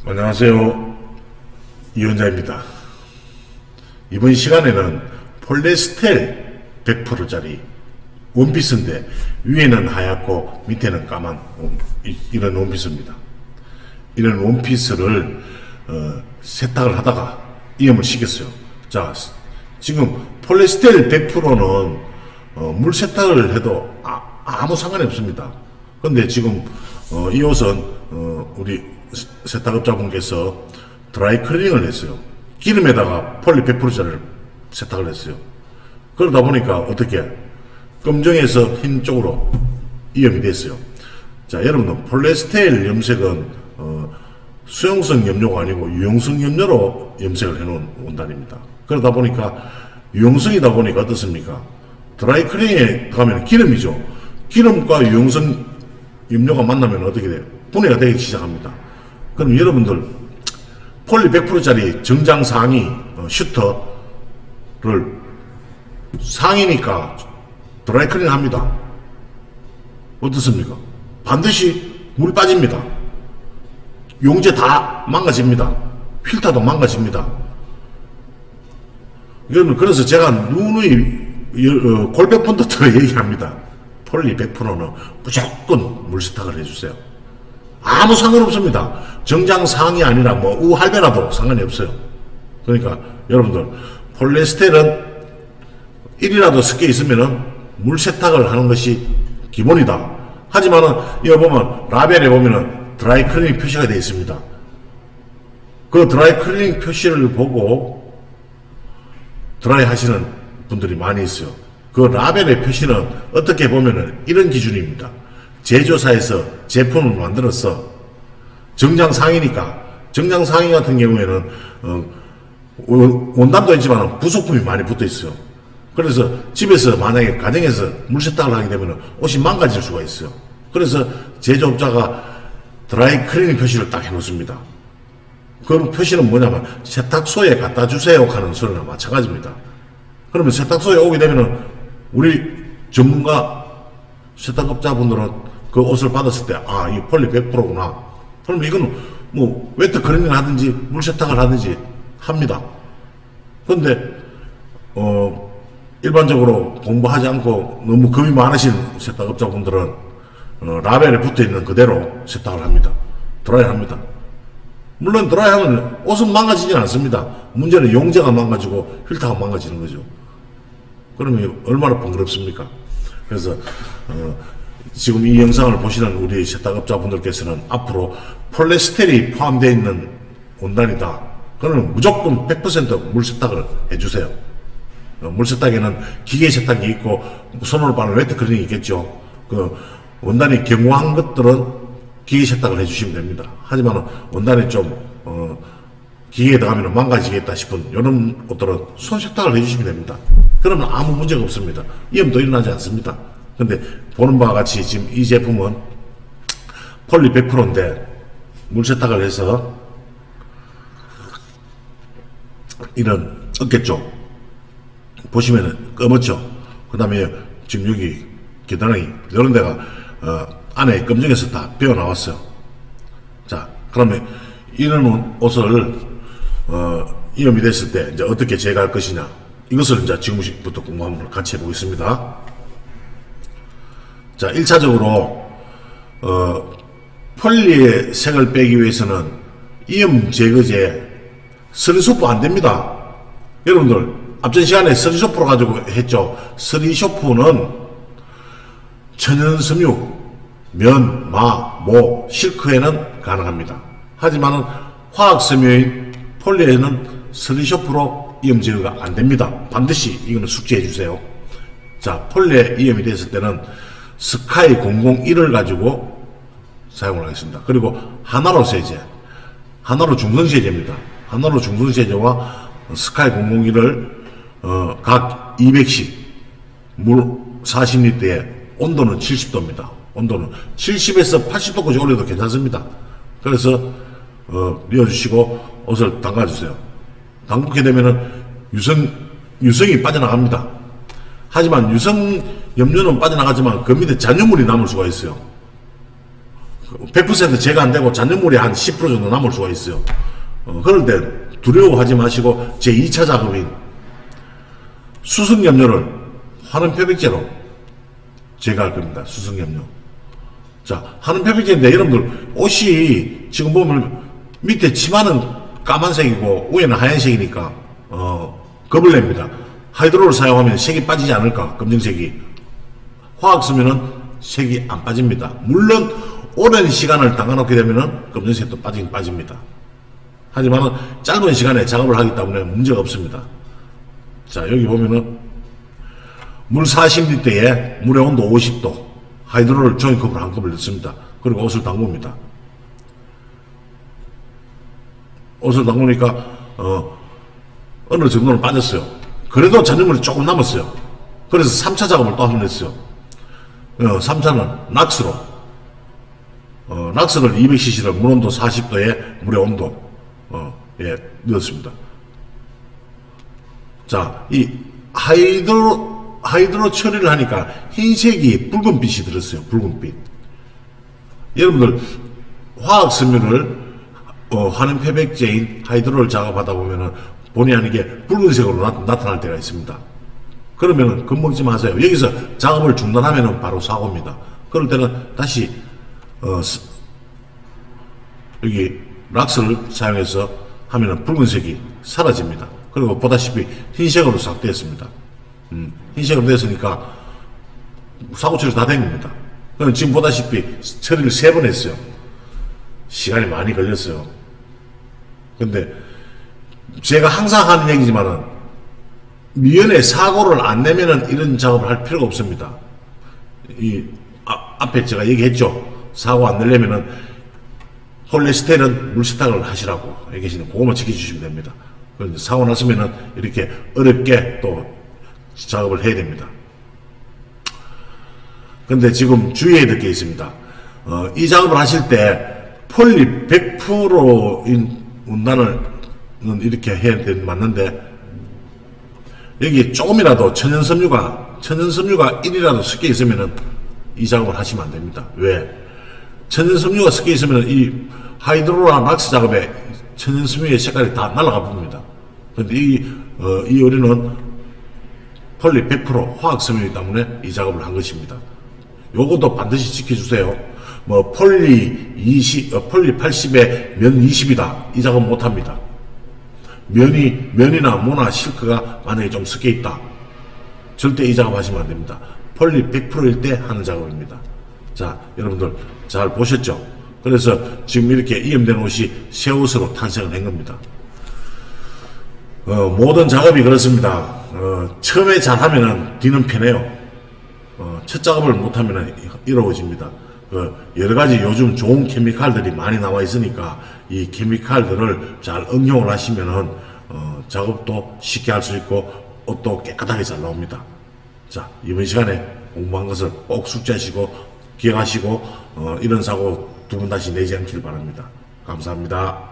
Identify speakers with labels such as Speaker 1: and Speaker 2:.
Speaker 1: 안녕하세요. 이원자입니다. 이번 시간에는 폴리에스텔 100%짜리 원피스인데 위에는 하얗고 밑에는 까만 이런 원피스입니다. 이런 원피스를 세탁을 하다가 이염을 시켰어요. 자, 지금 폴리에스텔 100%는 물 세탁을 해도 아무 상관이 없습니다. 근데 지금 이 옷은 우리 세탁업자분께서 드라이 클리닝을 했어요. 기름에다가 폴리 100%짜리를 세탁을 했어요. 그러다 보니까 어떻게 검정에서 흰 쪽으로 이염이 됐어요. 자, 여러분들 폴리에스텔 염색은 수용성 염료가 아니고 유용성 염료로 염색을 해놓은 원단입니다. 그러다 보니까 유용성이다 보니까 어떻습니까? 드라이 클리닝에 가면 기름이죠. 기름과 유용성 염료가 만나면 어떻게 돼요? 분해가 되기 시작합니다. 그럼 여러분들 폴리 100%짜리 정장 상의 슈터를 상의니까 드라이 클리닝 합니다. 어떻습니까? 반드시 물 빠집니다. 용제 다 망가집니다. 필터도 망가집니다. 여러분, 그래서 제가 누누이 골백번부터 얘기합니다. 폴리 100%는 무조건 물 세탁을 해주세요. 아무 상관없습니다. 정장 상이 아니라 뭐 우할배라도 상관이 없어요. 그러니까 여러분들 폴리에스텔은 1이라도 섞여 있으면은 물 세탁을 하는 것이 기본이다. 하지만은 여기 보면 라벨에 보면은 드라이 클리닝 표시가 되어 있습니다. 그 드라이 클리닝 표시를 보고 드라이 하시는 분들이 많이 있어요. 그 라벨의 표시는 어떻게 보면은 이런 기준입니다. 제조사에서 제품을 만들어서 정장 상의니까, 정장 상의 같은 경우에는 원단도 있지만 부속품이 많이 붙어 있어요. 그래서 집에서 만약에 가정에서 물 세탁을 하게 되면 옷이 망가질 수가 있어요. 그래서 제조업자가 드라이 클리닝 표시를 딱 해놓습니다. 그 표시는 뭐냐면 세탁소에 갖다 주세요 하는 소리나 마찬가지입니다. 그러면 세탁소에 오게 되면은 우리 전문가 세탁업자분들은 그 옷을 받았을 때, 이 폴리 100%구나. 그러면 이거는 뭐 웨트 클리닝을 하든지 물 세탁을 하든지 합니다. 그런데 일반적으로 공부하지 않고 너무 겁이 많으신 세탁업자분들은 라벨에 붙어있는 그대로 세탁을 합니다. 드라이를 합니다. 물론 드라이하면 옷은 망가지진 않습니다. 문제는 용제가 망가지고 필터가 망가지는 거죠. 그러면 얼마나 번거롭습니까? 그래서 지금 이 영상을 보시는 우리 세탁업자분들께서는 앞으로 폴리에스텔이 포함되어 있는 원단이다. 그러면 무조건 100% 물 세탁을 해주세요. 물 세탁에는 기계 세탁이 있고 손으로 빠는 웨트 클리닝이 있겠죠. 그 원단이 경화한 것들은 기계 세탁을 해주시면 됩니다. 하지만 원단이 좀 기계에 들어가면 망가지겠다 싶은 이런 것들은 손 세탁을 해주시면 됩니다. 그러면 아무 문제가 없습니다. 이염도 일어나지 않습니다. 근데 보는 바와 같이 지금 이 제품은 폴리 100%인데 물 세탁을 해서 이런 어깨 쪽 보시면은 검었죠. 그 다음에 지금 여기 겨드랑이 이런 데가 안에 검정에서 다 빼어 나왔어요. 자, 그러면 이런 옷을 이염이 됐을 때 이제 어떻게 제거할 것이냐, 이것을 이제 지금부터 공부 한번 같이 해보겠습니다. 자, 1차적으로 폴리의 색을 빼기 위해서는 이염 제거제 스리소프 안됩니다. 여러분들 앞전 시간에 스리소프로 가지고 했죠. 스리소프는 천연섬유, 면, 마, 모, 실크에는 가능합니다. 하지만 화학섬유인 폴리에는 스리소프로 이염 제거가 안됩니다. 반드시 이거는 숙지해 주세요. 자, 폴리에 이염이 됐을 때는 스카이 001을 가지고 사용을 하겠습니다. 그리고 하나로 세제, 하나로 중성세제입니다. 하나로 중성세제와 스카이 001을 각 200씩 물 40리터에 온도는 70도입니다. 온도는 70에서 80도까지 올려도 괜찮습니다. 그래서 넣어주시고 옷을 담가주세요. 담그게 되면은 유성이 빠져나갑니다. 하지만 유성 염료는 빠져나가지만 그 밑에 잔유물이 남을 수가 있어요. 100% 제가 안 되고 잔여물이 한 10% 정도 남을 수가 있어요. 그럴 때 두려워하지 마시고 제 2차 작업인 수승염료를 환원 표백제로 제거할 겁니다. 수승염료. 자, 환원 표백제인데 여러분들 옷이 지금 보면 밑에 치마는 까만색이고 위에는 하얀색이니까 겁을 냅니다. 하이드로를 사용하면 색이 빠지지 않을까? 검정색이. 화학 쓰면은 색이 안 빠집니다. 물론 오랜 시간을 담가놓게 되면은 검정색도 빠지긴 빠집니다. 하지만 짧은 시간에 작업을 하기 때문에 문제가 없습니다. 자, 여기 보면은 물 40리터에 물의 온도 50도, 하이드로를 종이컵으로 한 컵을 넣습니다. 그리고 옷을 담굽니다. 옷을 담그니까 어느 정도는 빠졌어요. 그래도 잔여물이 조금 남았어요. 그래서 3차 작업을 또 한 번 했어요. 3차는 낙스로 낙스를 200cc를 물온도 40도에 물의 온도 예, 넣었습니다. 자, 이 하이드로 처리를 하니까 흰색이 붉은빛이 들었어요. 붉은빛. 여러분들 화학 섬유를 환원 표백제인 하이드로를 작업하다 보면은 본의 아니게 붉은색으로 나타날 때가 있습니다. 그러면은 겁먹지 마세요. 여기서 작업을 중단하면은 바로 사고입니다. 그럴 때는 다시 여기 락스를 사용해서 하면은 붉은색이 사라집니다. 그리고 보다시피 흰색으로 싹 되었습니다. 흰색으로 됐으니까 사고 처리 다 된 겁니다. 지금 보다시피 처리를 3번 했어요. 시간이 많이 걸렸어요. 근데 제가 항상 하는 얘기지만은 미연에 사고를 안 내면은 이런 작업을 할 필요가 없습니다. 앞에 제가 얘기했죠. 사고 안 내려면은 폴리에스테른 물 세탁을 하시라고 얘기하시는 그것만 지켜주시면 됩니다. 사고 났으면은 이렇게 어렵게 또 작업을 해야 됩니다. 근데 지금 주의해야 될 게 있습니다. 이 작업을 하실 때 폴리 100%인 운단을 이렇게 해야 맞는데 여기 조금이라도 천연섬유가 1이라도 섞여 있으면은 이 작업을 하시면 안 됩니다. 왜? 천연섬유가 섞여 있으면 이 하이드로나 락스 작업에 천연섬유의 색깔이 다 날아가 봅니다. 근데 이 의류는 폴리 100% 화학섬유이기 때문에 이 작업을 한 것입니다. 요것도 반드시 지켜주세요. 뭐 폴리 80에 면 20이다. 이 작업 못합니다. 면이나 모나 실크가 만약에 좀 섞여 있다. 절대 이 작업 하시면 안 됩니다. 폴리 100%일 때 하는 작업입니다. 자, 여러분들 잘 보셨죠? 그래서 지금 이렇게 이염된 옷이 새 옷으로 탄생을 한 겁니다. 모든 작업이 그렇습니다. 처음에 잘하면은 뒤는 편해요. 첫 작업을 못하면은 이루어집니다. 여러가지 요즘 좋은 케미칼들이 많이 나와 있으니까 이 케미칼들을 잘 응용을 하시면은 작업도 쉽게 할 수 있고 옷도 깨끗하게 잘 나옵니다. 자, 이번 시간에 공부한 것을 꼭 숙지하시고 기억하시고 이런 사고 두 번 다시 내지 않기를 바랍니다. 감사합니다.